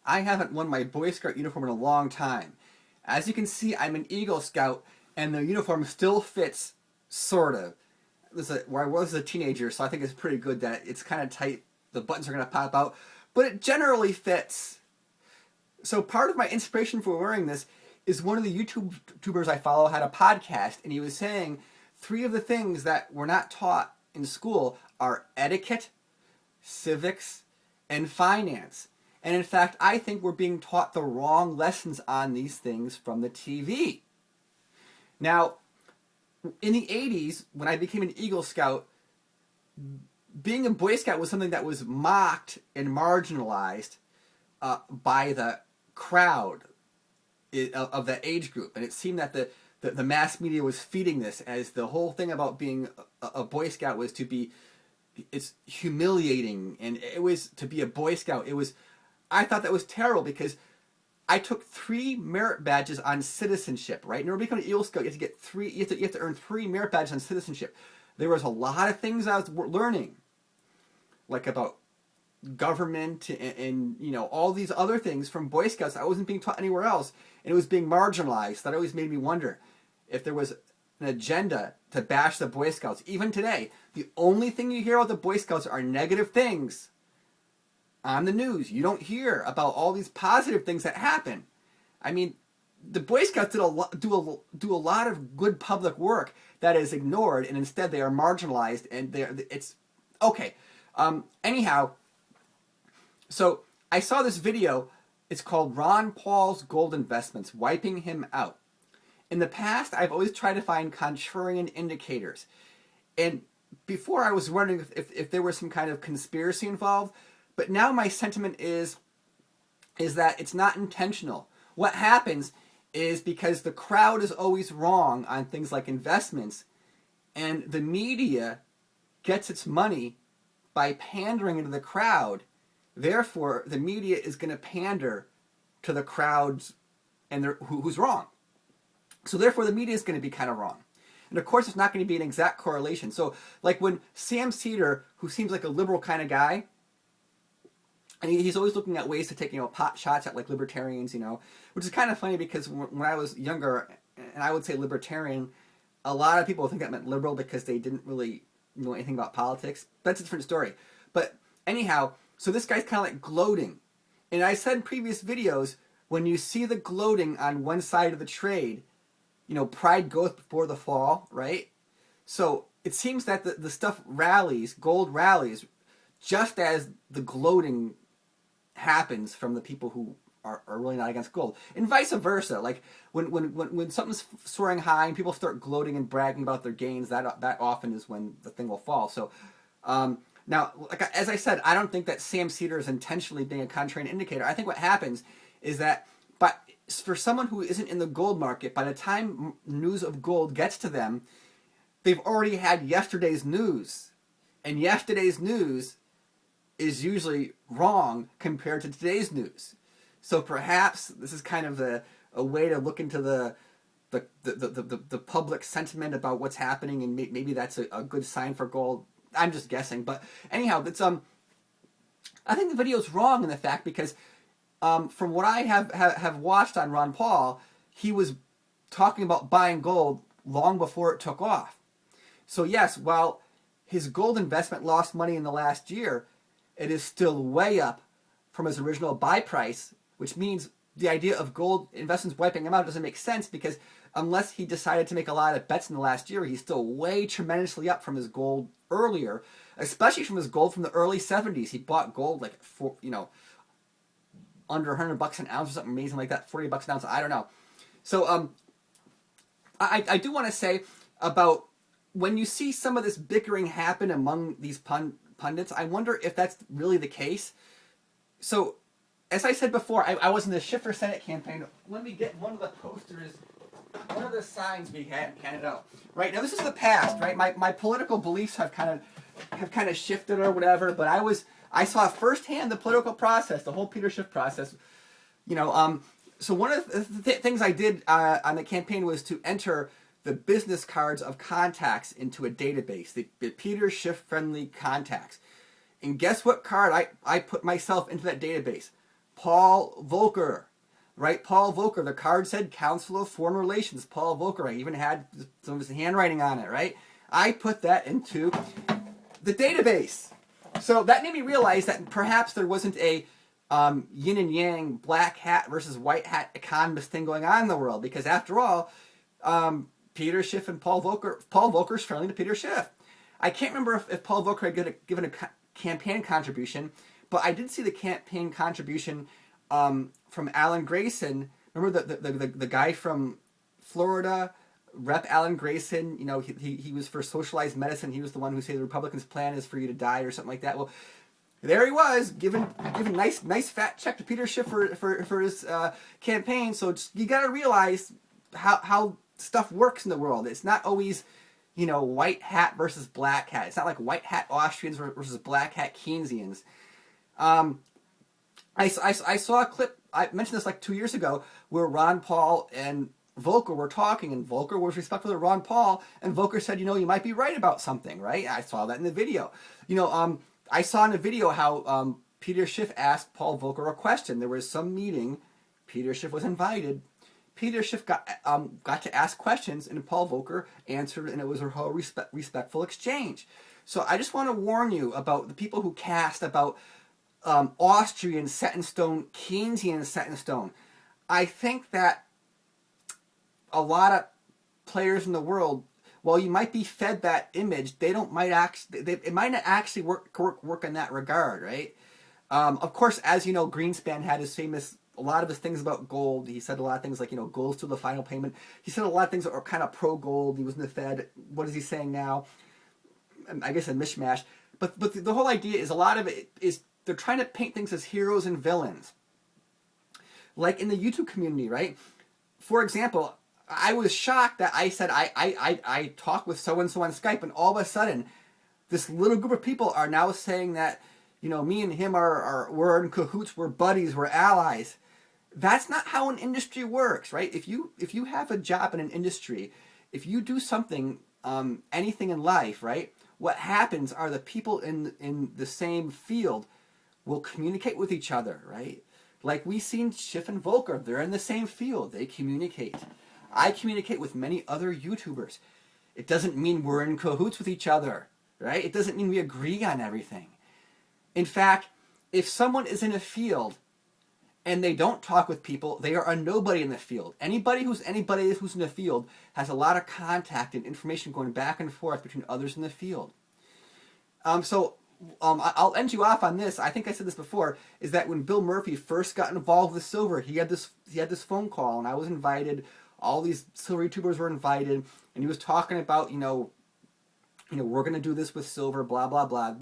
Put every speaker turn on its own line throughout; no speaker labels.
I haven't worn my Boy Scout uniform in a long time. As you can see, I'm an Eagle Scout, and the uniform still fits, sort of. Where I was as a teenager, so I think it's pretty good that it's kind of tight. The buttons are going to pop out, but it generally fits. So part of my inspiration for wearing this is one of the YouTubers I follow had a podcast, and he was saying 3 of the things that were not taught in school are etiquette, civics, and finance. And in fact, I think we're being taught the wrong lessons on these things from the TV. Now, in the 80s, when I became an Eagle Scout, being a Boy Scout was something that was mocked and marginalized by the crowd of that age group. And it seemed that the mass media was feeding this as the whole thing about being a Boy Scout was to be, it's humiliating, and it was to be a Boy Scout. I thought that was terrible because I took 3 merit badges on citizenship, right? In order to become an Eagle Scout, you have to get 3. You have to earn 3 merit badges on citizenship. There was a lot of things I was learning, like about government and all these other things from Boy Scouts I wasn't being taught anywhere else, and it was being marginalized. That always made me wonder if there was an agenda to bash the Boy Scouts. Even today, the only thing you hear about the Boy Scouts are negative things on the news. You don't hear about all these positive things that happen. I mean, the Boy Scouts do a lot of good public work that is ignored, and instead they are marginalized, and it's okay. Anyhow, so I saw this video. It's called Ron Paul's Gold Investments, Wiping Him Out. In the past, I've always tried to find contrarian indicators, and before I was wondering if there was some kind of conspiracy involved. But now my sentiment is that it's not intentional. What happens is because the crowd is always wrong on things like investments, and the media gets its money by pandering to the crowd. Therefore, the media is going to pander to the crowds and who's wrong. So therefore, the media is going to be kind of wrong. And of course, it's not going to be an exact correlation. So like when Sam Cedar, who seems like a liberal kind of guy, and he's always looking at ways to take, pot shots at like libertarians, which is kind of funny because when I was younger, and I would say libertarian, a lot of people think that meant liberal because they didn't really know anything about politics. That's a different story. But anyhow, so this guy's kind of like gloating. And I said in previous videos, when you see the gloating on one side of the trade, pride goeth before the fall, right? So it seems that the stuff rallies, gold rallies, just as the gloating happens from the people who are really not against gold, and vice versa. Like when something's soaring high and people start gloating and bragging about their gains, that often is when the thing will fall. So now, as I said, I don't think that Sam Cedar is intentionally being a contrarian indicator. I think what happens is that, but for someone who isn't in the gold market, by the time news of gold gets to them, they've already had yesterday's news, and yesterday's news is usually wrong compared to today's news. So perhaps this is kind of a way to look into the public sentiment about what's happening, and maybe that's a good sign for gold. I'm just guessing, but anyhow, it's I think the video's wrong in the fact because from what I have watched on Ron Paul, he was talking about buying gold long before it took off. So yes, while his gold investment lost money in the last year, it is still way up from his original buy price, which means the idea of gold investments wiping him out doesn't make sense because unless he decided to make a lot of bets in the last year, he's still way tremendously up from his gold earlier, especially from his gold from the early 70s. He bought gold like under $100 an ounce or something amazing like that, $40 an ounce, I don't know. So I do want to say about when you see some of this bickering happen among these pundits, I wonder if that's really the case. So, as I said before, I was in the Shift for Senate campaign. Let me get one of the posters, one of the signs we had handed out. Right now, this is the past, right? My political beliefs have kind of shifted or whatever. But I saw firsthand the political process, the whole Peter Schiff process. So one of the things I did on the campaign was to enter the business cards of contacts into a database, the Peter Schiff friendly contacts. And guess what card I put myself into that database? Paul Volcker, right? Paul Volcker. The card said Council of Foreign Relations. Paul Volcker. I even had some of his handwriting on it, right? I put that into the database. So that made me realize that perhaps there wasn't a yin and yang, black hat versus white hat economist thing going on in the world. Because after all, Peter Schiff and Paul Volcker's friendly to Peter Schiff. I can't remember if Paul Volcker had given a campaign contribution, but I did see the campaign contribution from Alan Grayson. Remember the guy from Florida, Rep. Alan Grayson? You know, he was for socialized medicine. He was the one who said the Republicans' plan is for you to die or something like that. Well, there he was, giving nice fat check to Peter Schiff for his campaign. So you got to realize how stuff works in the world. It's not always, you know, white hat versus black hat. It's not like white hat Austrians versus black hat Keynesians. I saw a clip, I mentioned this like 2 years ago, where Ron Paul and Volcker were talking, and Volcker was respectful to Ron Paul, and Volcker said, you know, you might be right about something, right? I saw that in the video. You know, I saw in the video how Peter Schiff asked Paul Volcker a question. There was some meeting, Peter Schiff was invited, Peter Schiff got to ask questions, and Paul Volcker answered, and it was a whole respectful exchange. So I just want to warn you about the people who cast about Austrian set in stone, Keynesian set in stone. I think that a lot of players in the world, while you might be fed that image, it might not actually work in that regard, right? Of course, as you know, Greenspan had his famous, a lot of his things about gold. He said a lot of things like, you know, gold's to the final payment. He said a lot of things that are kind of pro-gold. He was in the Fed. What is he saying now? I guess a mishmash. But the whole idea is, a lot of it is they're trying to paint things as heroes and villains. Like in the YouTube community, right? For example, I was shocked that I said I talked with so-and-so on Skype, and all of a sudden, this little group of people are now saying that, you know, me and him we're in cahoots, we're buddies, we're allies. That's not how an industry works, right? If you have a job in an industry, if you do something, anything in life, right? What happens are the people in the same field will communicate with each other, right? Like we've seen Schiff and Volcker, they're in the same field, they communicate. I communicate with many other YouTubers. It doesn't mean we're in cahoots with each other, right? It doesn't mean we agree on everything. In fact, if someone is in a field and they don't talk with people, they are a nobody in the field. Anybody who's in the field has a lot of contact and information going back and forth between others in the field. I'll end you off on this. I think I said this before, is that when Bill Murphy first got involved with silver, he had this phone call, and I was invited. All these silver YouTubers were invited, and he was talking about, you know, we're going to do this with silver, blah, blah, blah.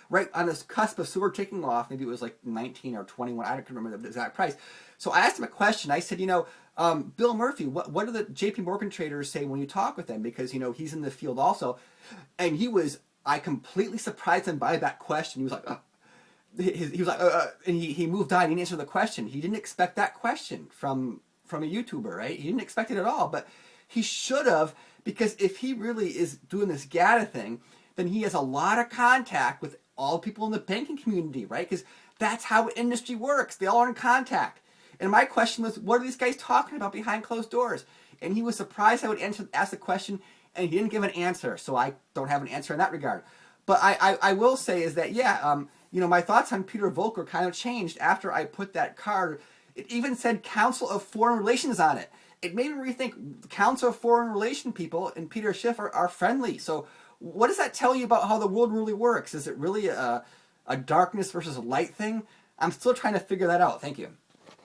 Right on this cusp of silver taking off, maybe it was like 19 or 21, I don't remember the exact price. So I asked him a question. I said, you know, Bill Murphy, what do the JP Morgan traders say when you talk with them? Because, you know, he's in the field also. And I completely surprised him by that question. He was like, he was like, and he moved on. He didn't answer the question. He didn't expect that question from a YouTuber, right? He didn't expect it at all, but he should have, because if he really is doing this GATA thing, then he has a lot of contact with all people in the banking community, right? Because that's how industry works. They all are in contact. And my question was, what are these guys talking about behind closed doors? And he was surprised I would ask the question, and he didn't give an answer. So I don't have an answer in that regard. But I will say is that, yeah, you know, my thoughts on Peter Volcker kind of changed after I put that card. It even said Council of Foreign Relations on it. It made me rethink the Council of Foreign Relations people and Peter Schiff are friendly. So what does that tell you about how the world really works? Is it really a darkness versus a light thing? I'm still trying to figure that out. Thank you.